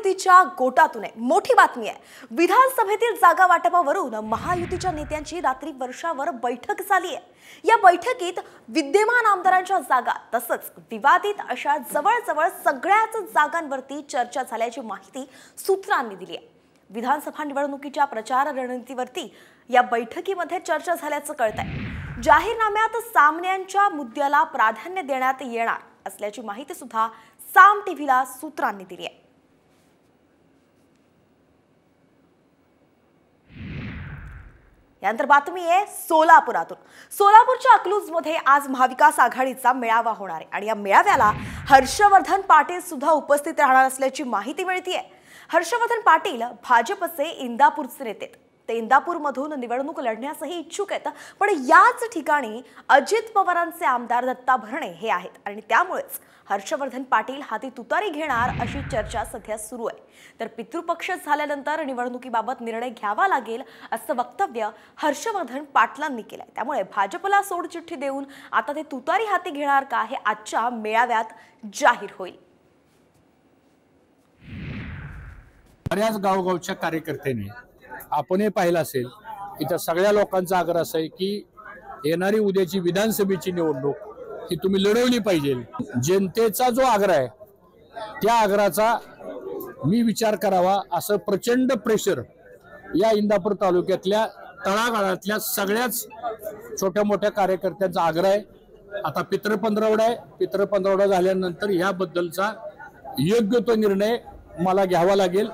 महायुतीच्या गोटातून मोठी बातमी आहे। विधानसभेतील जागा वाटपावरून महायुतीच्या नेत्यांची रात्री वर्षावर बैठक झाली आहे। या बैठकीत विद्यमान आमदारांच्या जागा तसंच विवादित अशा जवळजवळ सगळ्याच जागांवरती चर्चा झाल्याची माहिती सूत्रांनी दिली आहे। विधानसभा निवडणुकीच्या प्रचार रणनीतीवरती या बैठकीमध्ये चर्चा झाल्याचं कळतंय। जाहीरनाम्यात सामन्यांच्या मुद्द्याला प्राधान्य देण्यात येणार असल्याची माहिती सुद्धा साम टीव्हीला सूत्रांनी दिली आहे। यानंतर बातमी आहे सोलापुरातून। सोलापूरच्या अकलूजमध्ये आज महाविकास आघाडीचा मेळावा होणार आहे आणि या मेळाव्याला हर्षवर्धन पाटील सुद्धा उपस्थित राहणार असल्याची माहिती मिळतेय। हर्षवर्धन पाटील भाजपचे इंदापूरचे नेते, ते इंदापूरमधून निवडणूक लढण्यासही इच्छुक आहेत, पण याच ठिकाणी अजित पवारांचे आमदार दत्ता भरणे हे आहेत आणि त्यामुळेच हर्षवर्धन पाटील हाती तुतारी घेणार अशी चर्चा सध्या सुरू आहे। तर पितृपक्ष झाल्यानंतर निवडणुकीबाबत निर्णय घ्यावा लागेल असं वक्तव्य हर्षवर्धन पाटलांनी केलंय। त्यामुळे भाजपला सोडचिठ्ठी देऊन आता ते तुतारी हाती घेणार का हे आजच्या मेळाव्यात जाहीर होईल। बऱ्याच गावगावच्या कार्यकर्त्यांनी आपणही पाहिलं असेल की त्या सगळ्या लोकांचा आग्रह असा आहे की येणारी उद्याची विधानसभेची निवडणूक ही तुम्ही लढवली पाहिजे। जनतेचा जो आग्रह आहे त्या आग्रहाचा मी विचार करावा असं प्रचंड प्रेशर या इंदापूर तालुक्यातल्या तळागाळातल्या सगळ्याच छोट्या मोठ्या कार्यकर्त्यांचा आग्रह आहे। आता पितृपंधरवडा आहे, पितृपंधरवडा झाल्यानंतर याबद्दलचा योग्य तो निर्णय मला घ्यावा लागेल।